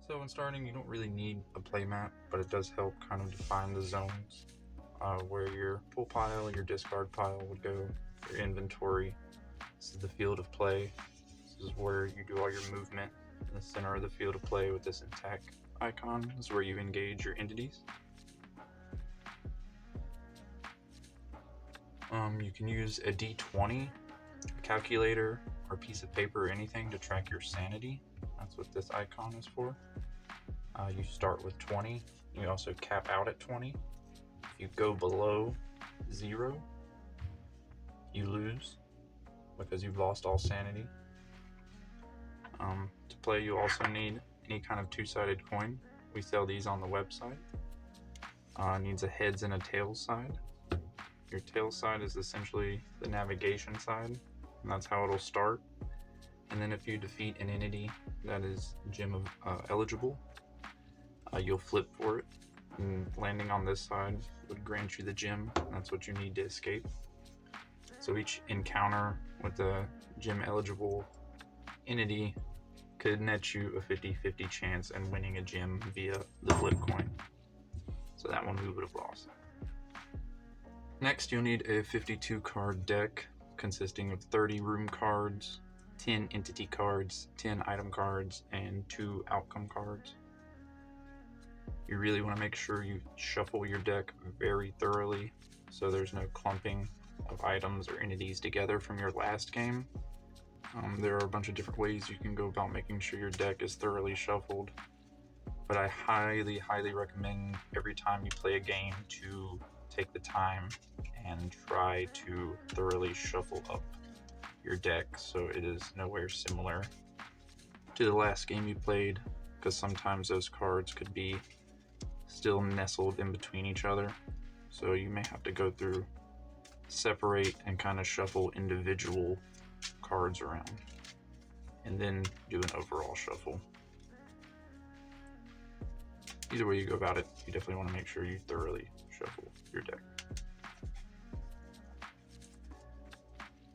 So when starting, you don't really need a playmat, but it does help kind of define the zones where your pull pile, your discard pile would go, your inventory. This is the field of play. This is where you do all your movement. In the center of the field of play with this attack icon is where you engage your entities. You can use a D20, a calculator, or a piece of paper or anything to track your sanity. That's what this icon is for. You start with 20. You also cap out at 20. If you go below 0, you lose because you've lost all sanity. To play, you also need any kind of two-sided coin. We sell these on the website. Needs a heads and a tails side. Your tails side is essentially the navigation side, and that's how it'll start. And then if you defeat an entity that is gem eligible, you'll flip for it, and landing on this side would grant you the gem. That's what you need to escape. So each encounter with the gem eligible entity could net you a 50-50 chance in winning a gem via the flip coin. So that one we would have lost. Next, you'll need a 52 card deck consisting of 30 room cards, 10 entity cards, 10 item cards, and 2 outcome cards. You really want to make sure you shuffle your deck very thoroughly so there's no clumping of items or entities together from your last game. There are a bunch of different ways you can go about making sure your deck is thoroughly shuffled, but I highly recommend every time you play a game to take the time and try to thoroughly shuffle up your deck so it is nowhere similar to the last game you played, because sometimes those cards could be still nestled in between each other, so you may have to go through, separate, and kind of shuffle individual cards around and then do an overall shuffle. Either way you go about it, you definitely want to make sure you thoroughly shuffle your deck.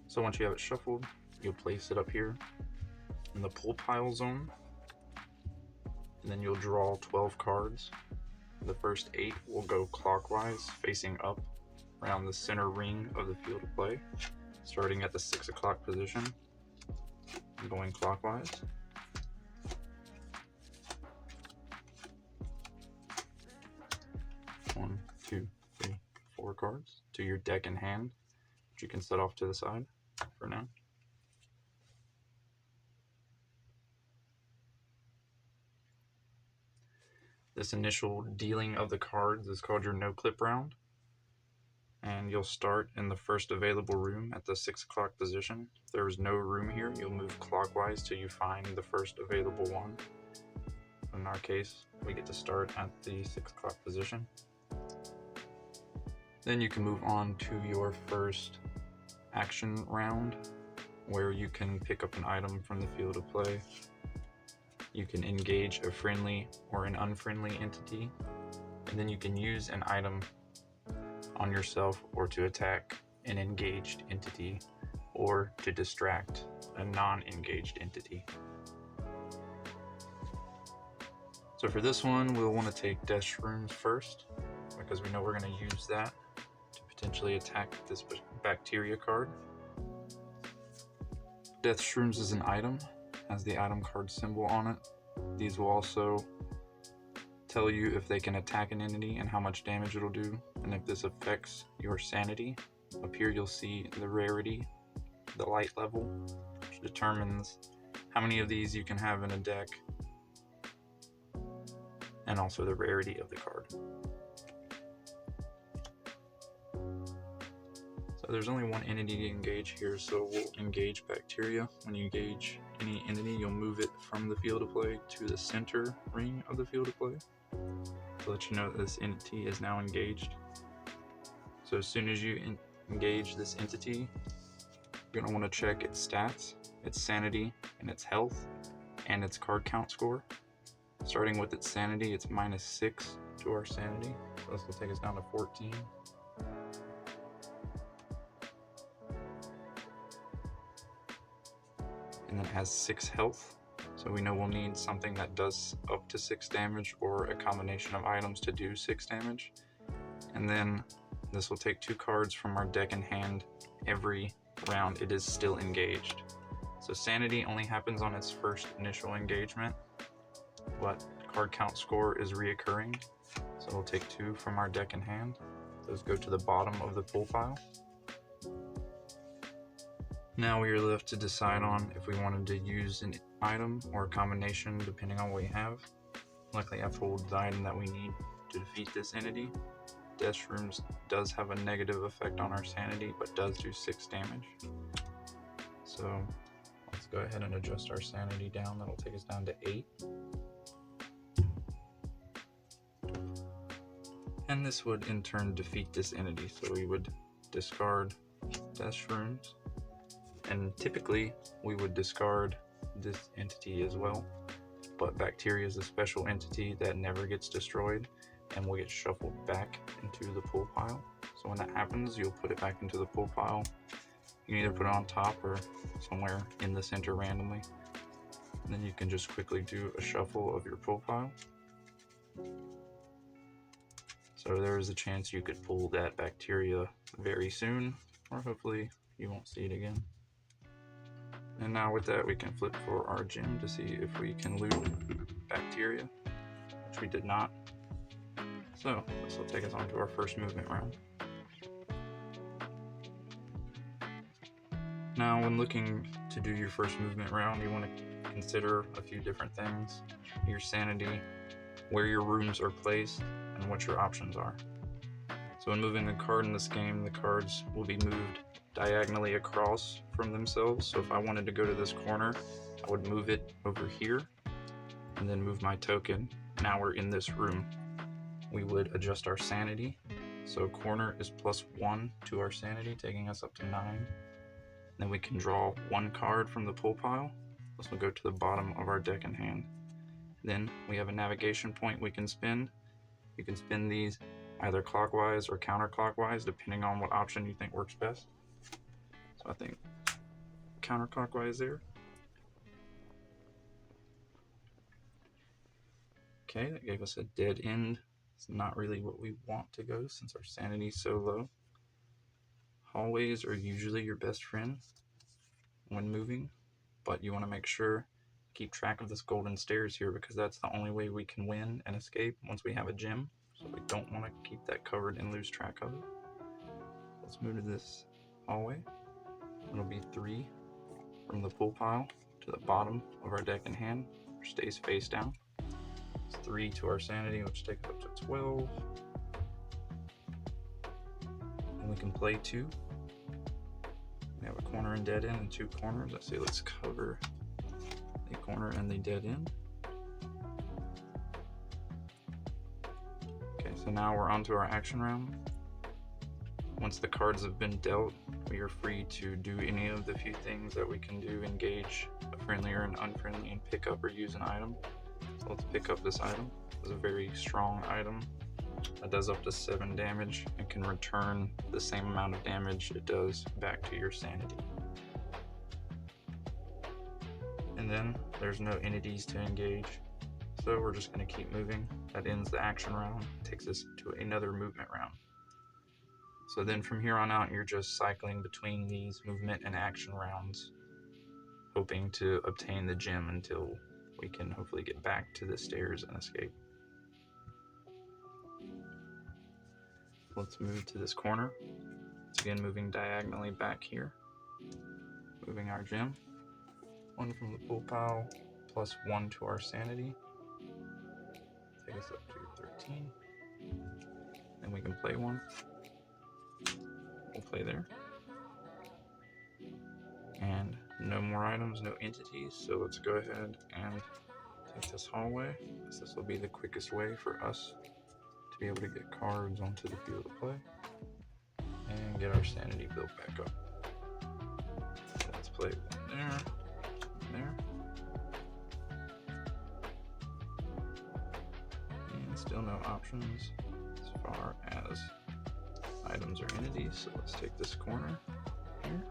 So once you have it shuffled, you'll place it up here in the pull pile zone, and then you'll draw 12 cards. The first 8 will go clockwise, facing up around the center ring of the field of play, starting at the 6 o'clock position and going clockwise. One, two, three, 4 cards to your deck in hand, which you can set off to the side for now. This initial dealing of the cards is called your no-clip round, and you'll start in the first available room at the 6 o'clock position. If there is no room here, you'll move clockwise till you find the first available one. In our case, we get to start at the 6 o'clock position. Then you can move on to your first action round, where you can pick up an item from the field of play. You can engage a friendly or an unfriendly entity, and then you can use an item on yourself or to attack an engaged entity or to distract a non-engaged entity. So for this one, we'll want to take death shrooms first, because we know we're going to use that to potentially attack this bacteria card. Death shrooms is an item, has the item card symbol on it. These will also tell you if they can attack an entity and how much damage it'll do, and if this affects your sanity. Up here you'll see the rarity, the light level, which determines how many of these you can have in a deck, and also the rarity of the card. So there's only one entity to engage here, so we'll engage bacteria. When you engage any entity, you'll move it from the field of play to the center ring of the field of play to let you know that this entity is now engaged. So as soon as you engage this entity, you're going to want to check its stats, its sanity, and its health, and its card count score. Starting with its sanity, it's -6 to our sanity, so this will take us down to 14. And then it has 6 health, So we know we'll need something that does up to 6 damage or a combination of items to do 6 damage. And then this will take 2 cards from our deck in hand every round it is still engaged. So Sanity only happens on its first initial engagement, but card count score is reoccurring. So we'll take 2 from our deck in hand. Those go to the bottom of the pool pile. Now we are left to decide on if we wanted to use an item or a combination depending on what we have. Luckily I pulled the item that we need to defeat this entity. Death Rooms does have a negative effect on our sanity, but does do 6 damage. So let's go ahead and adjust our sanity down. That'll take us down to 8. And this would in turn defeat this entity. So we would discard Death Rooms. And typically we would discard this entity as well, but Bacteria is a special entity that never gets destroyed and will get shuffled back into the pool pile. So when that happens, you'll put it back into the pool pile. You can either put it on top or somewhere in the center randomly. And then you can just quickly do a shuffle of your pool pile. So there is a chance you could pull that Bacteria very soon, or hopefully you won't see it again. And now with that, we can flip for our gem to see if we can loot Bacteria, which we did not. So this will take us on to our first movement round. Now when looking to do your first movement round, you want to consider a few different things: your sanity, where your rooms are placed, and what your options are. So when moving a card in this game, the cards will be moved diagonally across from themselves. So if I wanted to go to this corner, I would move it over here and then move my token. Now we're in this room. We would adjust our sanity. So corner is +1 to our sanity, taking us up to 9. Then we can draw 1 card from the pool pile. This will go to the bottom of our deck in hand. Then we have a navigation point we can spin. You can spin these either clockwise or counterclockwise, depending on what option you think works best. So I think counterclockwise there. Okay, that gave us a dead end. It's not really what we want to go since our sanity is so low. Hallways are usually your best friend when moving, but you want to make sure keep track of this golden stairs here, because that's the only way we can win and escape once we have a gem. So we don't want to keep that covered and lose track of it. Let's move to this hallway. It'll be 3 from the pool pile to the bottom of our deck in hand, which stays face down. It's 3 to our sanity, which takes up to 12. And we can play 2. We have a corner and dead end and 2 corners. I say let's cover the corner and the dead end. Okay, so now we're on to our action round. Once the cards have been dealt, we are free to do any of the few things that we can do: engage a friendly or an unfriendly, and pick up or use an item. So let's pick up this item. It's a very strong item. It does up to 7 damage and can return the same amount of damage it does back to your sanity. And then there's no entities to engage, so we're just going to keep moving. That ends the action round, takes us to another movement round. So then from here on out, you're just cycling between these movement and action rounds, hoping to obtain the gem until we can hopefully get back to the stairs and escape. Let's move to this corner. Once again, moving diagonally back here, moving our gem. 1 from the pool pile, +1 to our sanity. Take us up to 13. Then we can play 1. We'll play there. And no more items, no entities, so let's go ahead and take this hallway, because this will be the quickest way for us to be able to get cards onto the field of play and get our sanity built back up. So let's play 1 there, 1 there. And still no options as far as items or entities, so let's take this corner here,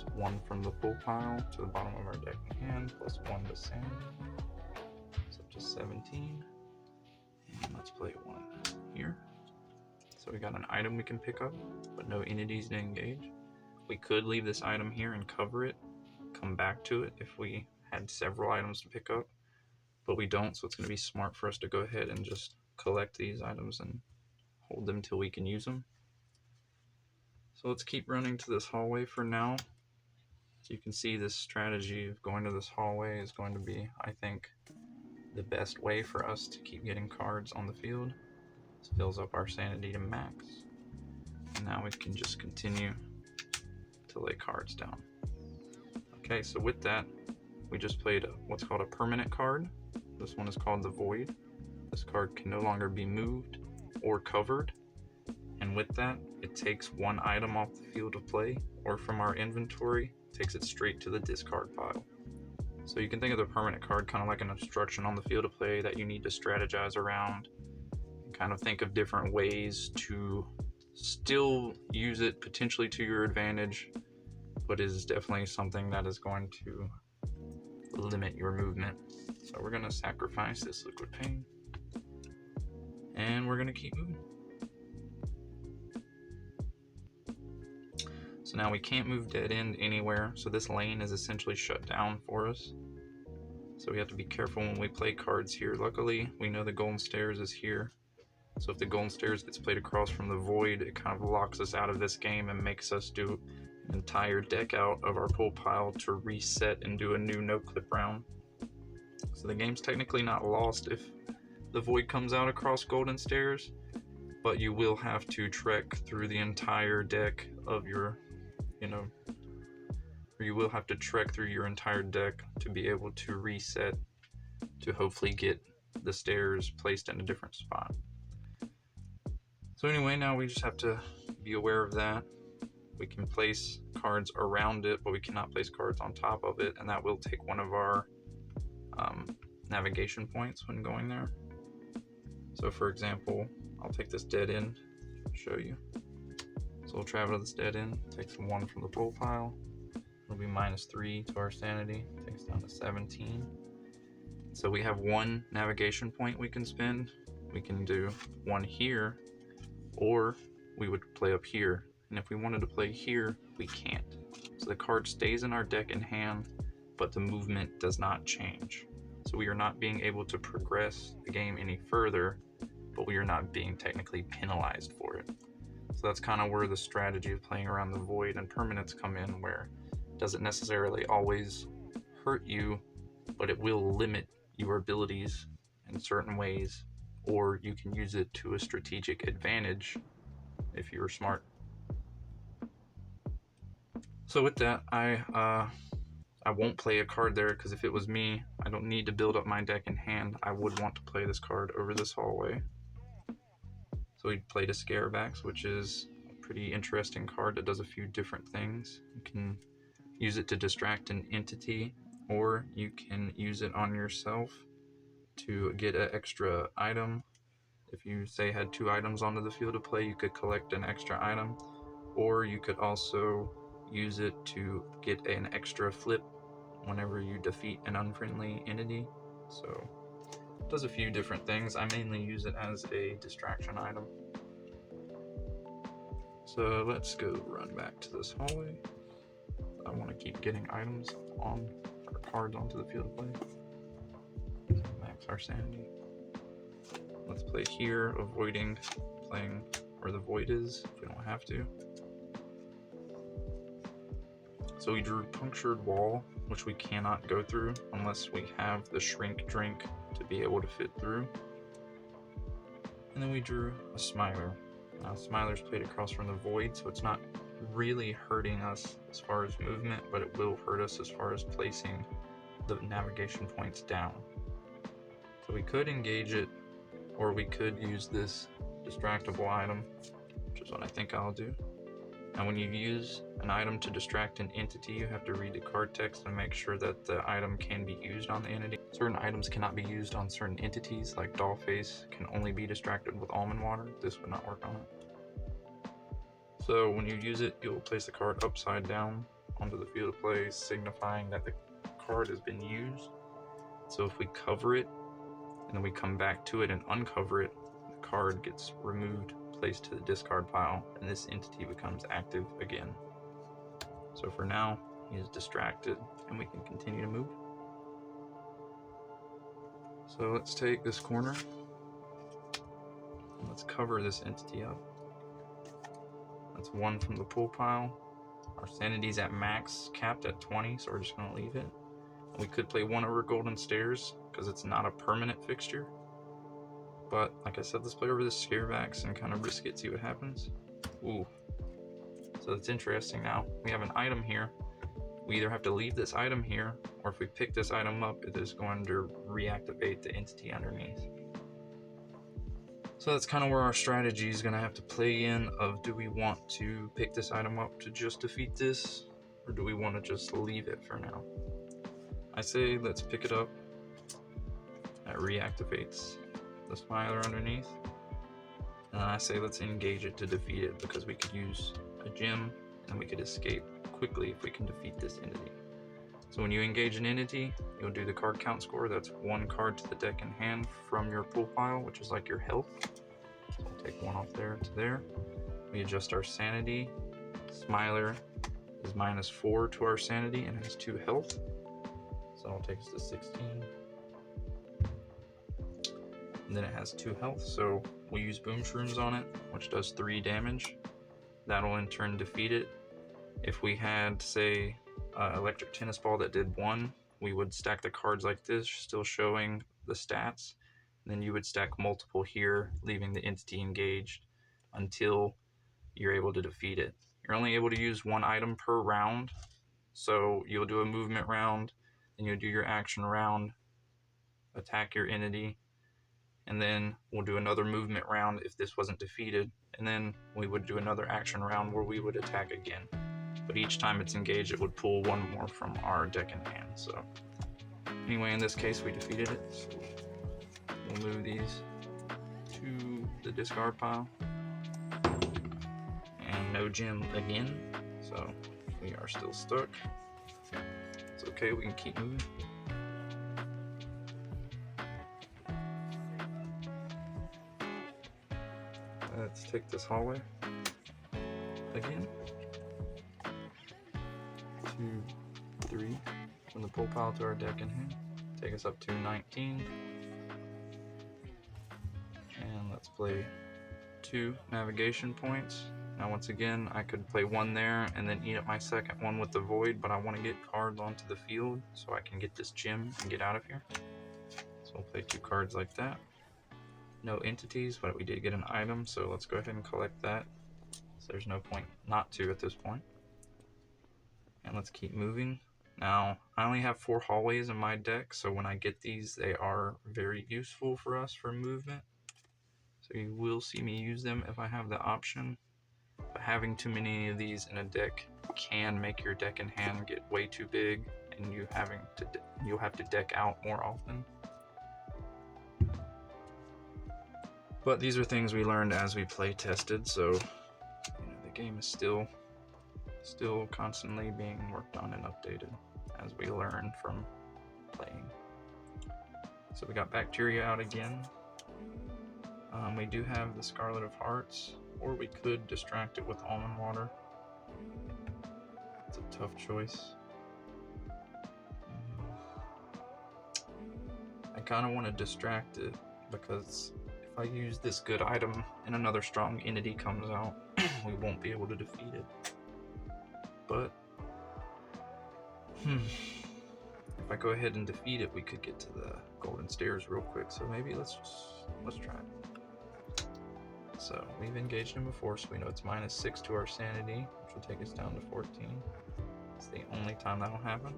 plus 1 from the full pile to the bottom of our deck in hand, plus 1 to sanity. So up to 17. And let's play 1 here. So we got an item we can pick up, but no entities to engage. We could leave this item here and cover it, come back to it if we had several items to pick up, but we don't, so it's going to be smart for us to go ahead and just collect these items and hold them till we can use them. So let's keep running to this hallway for now. So you can see this strategy of going to this hallway is going to be, I think, the best way for us to keep getting cards on the field. This fills up our sanity to max. And now we can just continue to lay cards down. Okay, so with that, we just played what's called a permanent card. This one is called the Void. This card can no longer be moved or covered. And with that, it takes one item off the field of play or from our inventory, takes it straight to the discard pile. So you can think of the permanent card kind of like an obstruction on the field of play that you need to strategize around and kind of think of different ways to still use it potentially to your advantage, but is definitely something that is going to limit your movement. So we're going to sacrifice this Liquid Pain and we're going to keep moving. So now we can't move dead end anywhere, so this lane is essentially shut down for us. So we have to be careful when we play cards here. Luckily, we know the Golden Stairs is here. So if the Golden Stairs gets played across from the Void, it kind of locks us out of this game and makes us do an entire deck out of our pull pile to reset and do a new no-clip round. So the game's technically not lost if the Void comes out across Golden Stairs, but you will have to trek through the entire deck of your, or you will have to trek through your entire deck to be able to reset to hopefully get the stairs placed in a different spot. So anyway, now we just have to be aware of that. We can place cards around it, but we cannot place cards on top of it, and that will take one of our navigation points when going there. So for example, I'll take this dead end, show you. So we'll travel to this dead end, takes 1 from the pull pile. It'll be -3 to our sanity, takes down to 17. So we have 1 navigation point we can spend. We can do 1 here, or we would play up here. And if we wanted to play here, we can't. So the card stays in our deck in hand, but the movement does not change. So we are not being able to progress the game any further, but we are not being technically penalized for it. So that's kind of where the strategy of playing around the Void and permanents come in, where it doesn't necessarily always hurt you, but it will limit your abilities in certain ways, or you can use it to a strategic advantage if you're smart. So with that, I won't play a card there, because if it was me, I don't need to build up my deck in hand. I would want to play this card over this hallway. So we played a Scarebax, which is a pretty interesting card that does a few different things. You can use it to distract an entity, or you can use it on yourself to get an extra item. If you say had 2 items onto the field of play, you could collect an extra item, or you could also use it to get an extra flip whenever you defeat an unfriendly entity. So it does a few different things. I mainly use it as a distraction item. So let's go run back to this hallway. I want to keep getting items on our cards onto the field of play. So max our sanity. Let's play here, avoiding playing where the Void is if we don't have to. So we drew Punctured Wall, which we cannot go through unless we have the Shrink Drink to be able to fit through. And then we drew a Smiler. Now Smiler's played across from the Void, so it's not really hurting us as far as movement, but it will hurt us as far as placing the navigation points down. So we could engage it, or we could use this distractible item, which is what I think I'll do. Now when you use an item to distract an entity, you have to read the card text and make sure that the item can be used on the entity. Certain items cannot be used on certain entities, like Dollface can only be distracted with Almond Water. This would not work on it. So when you use it, you'll place the card upside down onto the field of play, signifying that the card has been used. So if we cover it and then we come back to it and uncover it, the card gets removed, placed to the discard pile, and this entity becomes active again. So for now, he is distracted and we can continue to move. So let's take this corner and let's cover this entity up. That's 1 from the pool pile. Our sanity's at max, capped at 20, so we're just gonna leave it. We could play 1 over Golden Stairs because it's not a permanent fixture. But like I said, let's play over the Scarebacks and kind of risk it, see what happens. Ooh. So it's interesting now. We have an item here. We either have to leave this item here, or if we pick this item up, it is going to reactivate the entity underneath. So that's kind of where our strategy is going to have to play in of, do we want to pick this item up to just defeat this, or do we want to just leave it for now? I say let's pick it up. That reactivates the Smiler underneath. And I say let's engage it to defeat it, because we could use a gem and we could escape quickly if we can defeat this entity. So when you engage an entity, you'll do the card count score. That's 1 card to the deck in hand from your pool pile, which is like your health. So we'll take 1 off there to there. We adjust our sanity. Smiler is -4 to our sanity and has 2 health. So it'll take us to 16. And then it has 2 health, so we'll use Boom Shrooms on it, which does 3 damage. That'll in turn defeat it. If we had, say, Electric Tennis Ball that did 1, we would stack the cards like this, still showing the stats. And then you would stack multiple here, leaving the entity engaged until you're able to defeat it. You're only able to use 1 item per round, so you'll do a movement round, then you'll do your action round, attack your entity, and then we'll do another movement round if this wasn't defeated, and then we would do another action round where we would attack again. But each time it's engaged, it would pull 1 more from our deck in hand. So anyway, in this case, we defeated it. So we'll move these to the discard pile. And no gem again, so we are still stuck. It's okay, we can keep moving. Let's take this hallway again. 2, 3 from the pool pile to our deck in hand. Take us up to 19. And let's play 2 navigation points. Now once again, I could play 1 there and then eat up my second one with the void, but I want to get cards onto the field so I can get this gem and get out of here. So we'll play 2 cards like that. No entities, but we did get an item, so let's go ahead and collect that. So there's no point not to at this point. And let's keep moving. Now, I only have 4 hallways in my deck, so when I get these, they are very useful for us for movement. So you will see me use them if I have the option. But having too many of these in a deck can make your deck in hand get way too big, and you'll have to deck out more often. But these are things we learned as we play tested, so the game is still constantly being worked on and updated as we learn from playing. So we got Bacteria out again. We do have the Scarlet of Hearts, or we could distract it with Almond Water. It's a tough choice. I kind of want to distract it because if I use this good item and another strong entity comes out, we won't be able to defeat it. But if I go ahead and defeat it, we could get to the Golden Stairs real quick. So maybe let's try it. So we've engaged him before, so we know it's -6 to our sanity, which will take us down to 14. It's the only time that'll happen.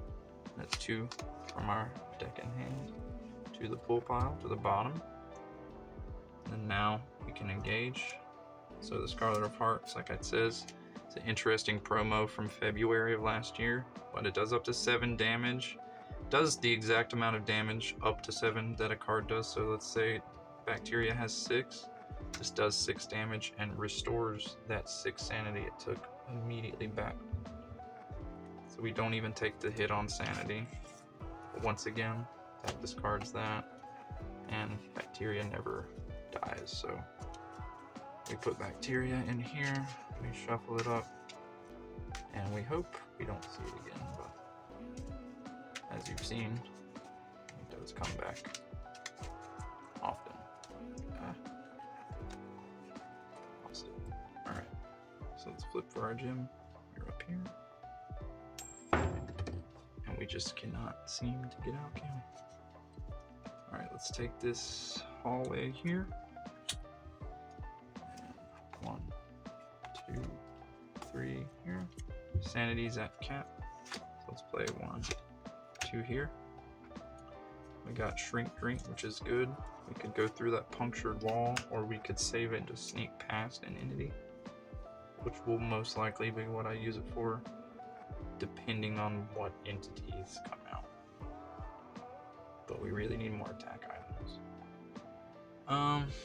That's 2 from our deck in hand to the pool pile, to the bottom. And now we can engage. So the Scarlet of Hearts, like it says, it's an interesting promo from February of last year, but it does up to 7 damage. It does the exact amount of damage up to 7 that a card does. So let's say Bacteria has 6. This does 6 damage and restores that 6 sanity it took immediately back. So we don't even take the hit on sanity. But once again, that discards that, and bacteria never dies. So we put bacteria in here, we shuffle it up, and we hope we don't see it again. But as you've seen, it does come back often. Alright, so let's flip for our gym. We're up here. And we just cannot seem to get out, can we? Alright, let's take this hallway here. And 1, 2, 3 here. Sanity's at cap. So let's play 1, 2 here. We got Shrink Drink, which is good. We could go through that punctured wall, or we could save it and just sneak past an entity, which will most likely be what I use it for, depending on what entities come out. But we really need more attack items.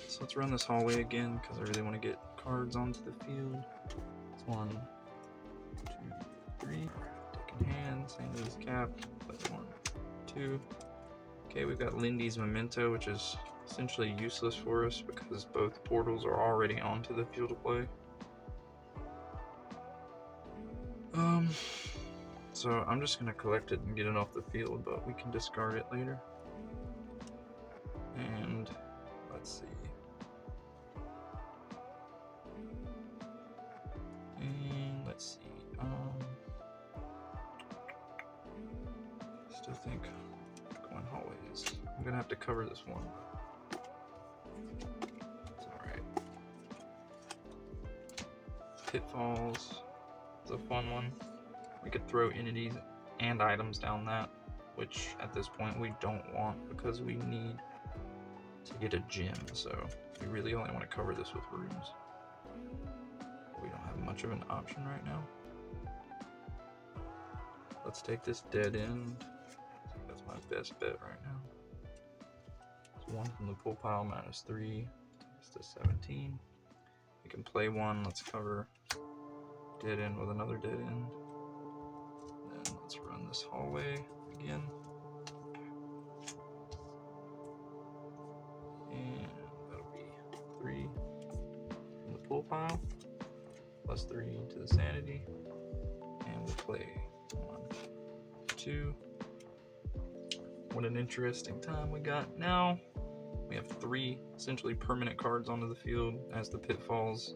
So let's run this hallway again, because I really want to get cards onto the field. It's 1, 2, 3. Taking hand, Sandy's cap. Play 1, 2. Okay, we've got Lindy's Memento, which is essentially useless for us because both portals are already onto the field of play. So I'm just gonna collect it and get it off the field, but we can discard it later. And let's see. And let's see. Still think going hallways. I'm gonna have to cover this one. It's alright. Pitfalls is a fun one. We could throw entities and items down that, which at this point we don't want because we need to get a gym, so we really only want to cover this with rooms. We don't have much of an option right now. Let's take this dead end. I think that's my best bet right now. It's 1 from the pull pile, -3, takes to 17. We can play 1, let's cover dead end with another dead end. Then let's run this hallway again. And that'll be 3 from the pull pile, +3 to the sanity. And we'll play 1, 2. What an interesting time we got now. We have 3 essentially permanent cards onto the field, as the Pitfalls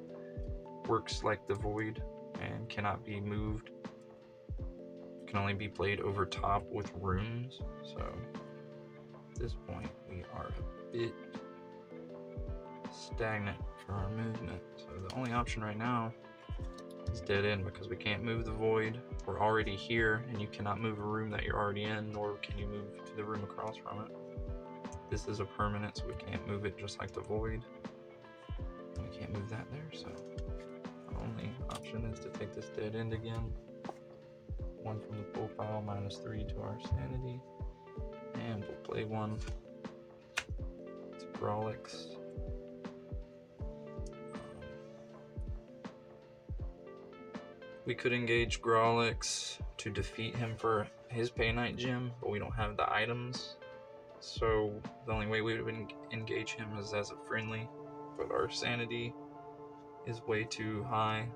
works like the Void and cannot be moved. Can only be played over top with rooms, so at this point we are a bit stagnant for our movement. So the only option right now is dead end, because we can't move the Void. We're already here, and you cannot move a room that you're already in, nor can you move to the room across from it. This is a permanent, so we can't move it, just like the Void. And we can't move that there, so the only option is to take this dead end again. 1 from the pull pile, -3 to our sanity. And we'll play 1. It's Brawlix. We could engage Growlix to defeat him for his Pay Night gym, but we don't have the items. So the only way we would engage him is as a friendly, but our sanity is way too high.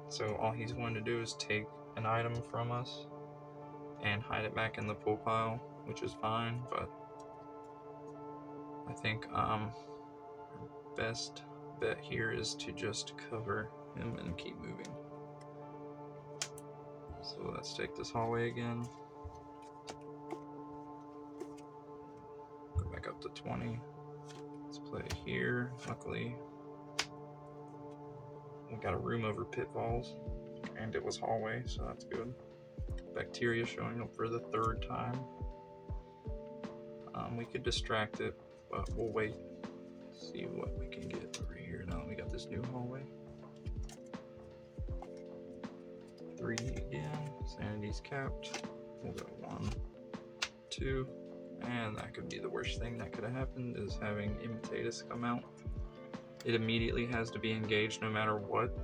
So all he's going to do is take an item from us and hide it back in the pull pile, which is fine, but I think our best bet here is to just cover him and keep moving. So let's take this hallway again. Go back up to 20. Let's play here. Luckily, we got a room over Pitfalls, and it was hallway, so that's good. Bacteria showing up for the 3rd time. We could distract it, but we'll wait. See what we can get over here. Now we got this new hallway. 3 again. Sanity's capped. We'll go 1, 2, and that could be the worst thing that could have happened, is having Imitatus come out. It immediately has to be engaged no matter what,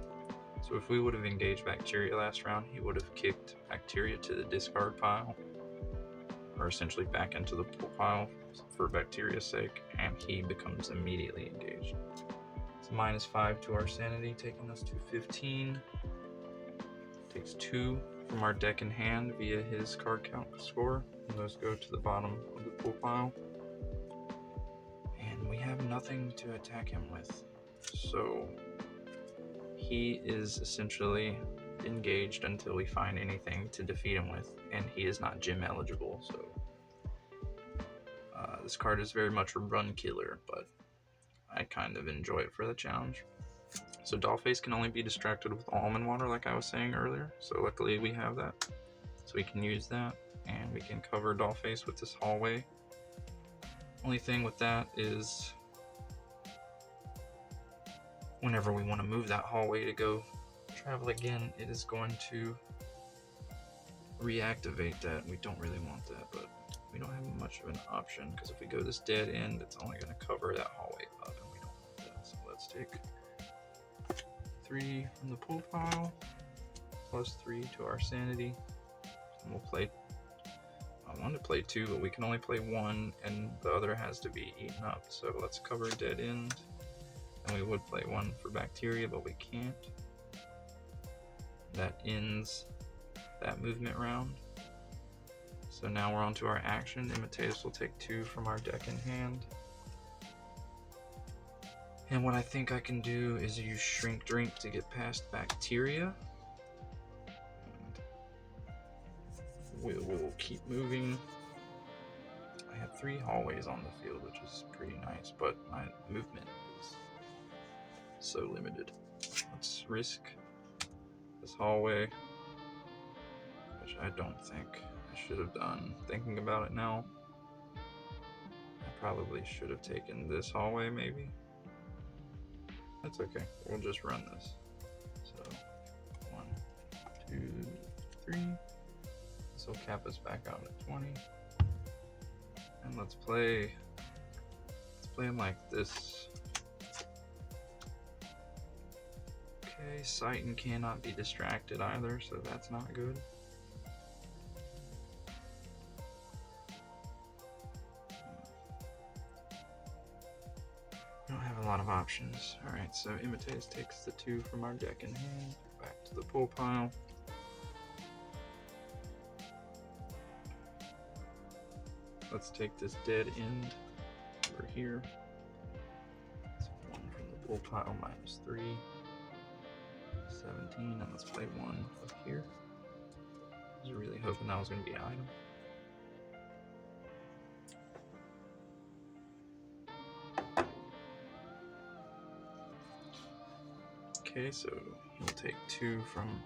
So if we would have engaged Bacteria last round, he would have kicked Bacteria to the discard pile, or essentially back into the pool pile for Bacteria's sake, and he becomes immediately engaged. It's -5 to our sanity, taking us to 15. Takes 2 from our deck in hand via his card count score, and those go to the bottom of the pool pile. And we have nothing to attack him with, so he is essentially engaged until we find anything to defeat him with, and he is not gym eligible, so this card is very much a run killer, but I kind of enjoy it for the challenge. So Dollface can only be distracted with almond water, like I was saying earlier, so luckily we have that, so we can use that, and we can cover Dollface with this hallway. Only thing with that is whenever we want to move that hallway to go travel again, it is going to reactivate that. We don't really want that, but we don't have much of an option, because if we go this dead end, it's only going to cover that hallway up, and we don't want that. So let's take 3 from the pool pile, +3 to our sanity, and we'll play. I wanted to play 2, but we can only play 1, and the other has to be eaten up. So let's cover dead end, and we would play 1 for Bacteria, but we can't. That ends that movement round. So now we're on to our action. Imitatus will take 2 from our deck in hand. And what I think I can do is use Shrink Drink to get past Bacteria. And we will keep moving. I have 3 hallways on the field, which is pretty nice, but my movement is so limited. Let's risk this hallway, which I don't think I should have done. Thinking about it now, I probably should have taken this hallway, maybe. That's okay, we'll just run this. So 1, 2, 3. This will cap us back out at 20. And let's play him like this. Okay, Sighton cannot be distracted either, so that's not good. We don't have a lot of options. Alright, so Imitatus takes the 2 from our deck in hand, back to the pool pile. Let's take this dead end over here. So 1 from the pool pile, -3. 17, and let's play 1 up here. I was really hoping that was going to be an item. Okay, so he'll take 2 from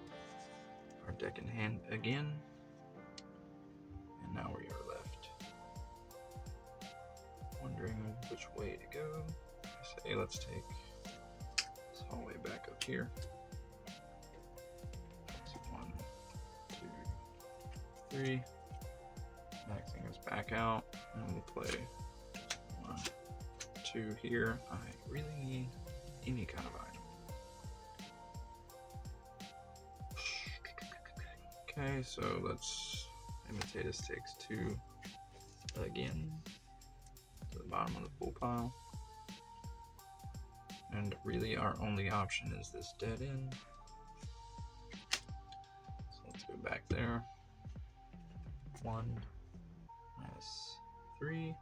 our deck in hand again. And now we are left wondering which way to go. I say let's take this hallway back up here. So 1, 2, 3. Maxing us back out, and we'll play 1, 2 here. I really need any kind of item. Okay, so let's Imitatus takes 2 again to the bottom of the pool pile. And really our only option is this dead end. So let's go back there. 1 -3.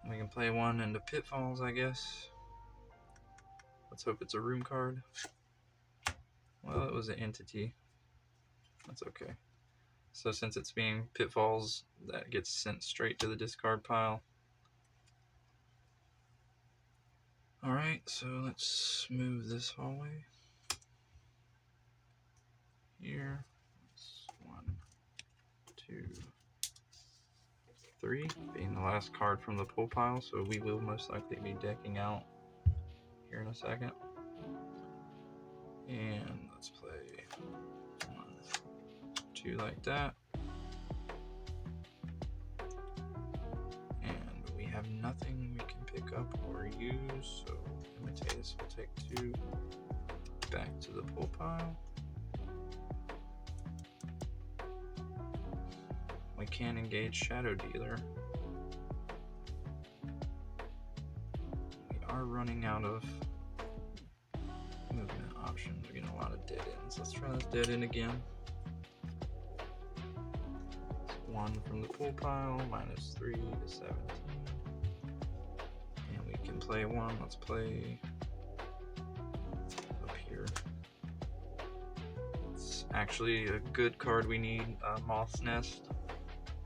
And we can play 1 into Pitfalls, I guess. Let's hope it's a room card. Well, it was an entity. That's okay. So since it's being Pitfalls, that gets sent straight to the discard pile. Alright, so let's move this hallway. Here. That's 1, 2, 3. Being the last card from the pool pile, so we will most likely be decking out here in a second. And let's play 1, 2 like that. And we have nothing we can pick up or use, so Imitatus will take 2 back to the pull pile. We can engage Shadow Dealer. We are running out of movement options. We're getting a lot of dead ends. Let's try this dead end again. It's 1 from the pull pile, -3 to 17. And we can play 1. Let's play up here. It's actually a good card we need, Moth's Nest.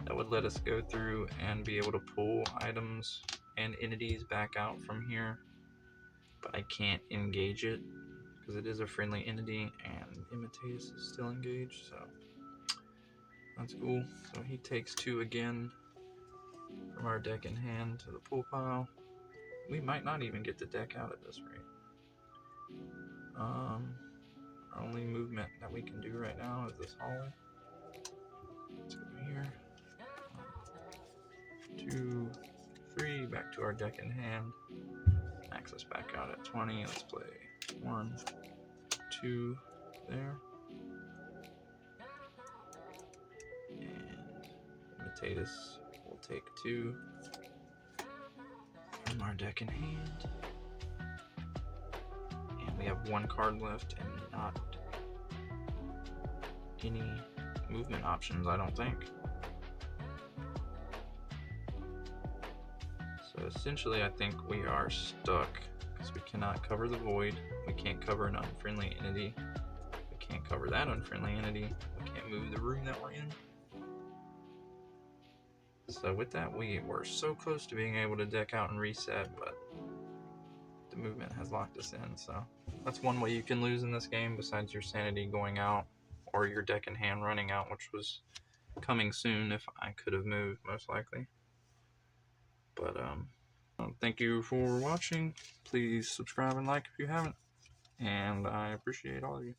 That would let us go through and be able to pull items and entities back out from here. But I can't engage it because it is a friendly entity and Imitatus is still engaged, so that's cool. So he takes 2 again from our deck in hand to the pull pile. We might not even get the deck out at this rate. Our only movement that we can do right now is this hallway. Let's go here. 2, 3, back to our deck in hand. Max us back out at 20. Let's play 1, 2 there. And Imitatus will take 2 from our deck in hand. And we have 1 card left and not any movement options, I don't think. So essentially I think we are stuck because we cannot cover the void, we can't cover an unfriendly entity, we can't cover that unfriendly entity, we can't move the room that we're in. So with that, we were so close to being able to deck out and reset, but the movement has locked us in. So that's one way you can lose in this game besides your sanity going out or your deck in hand running out, which was coming soon if I could have moved, most likely. But thank you for watching. Please subscribe and like if you haven't, and I appreciate all of you.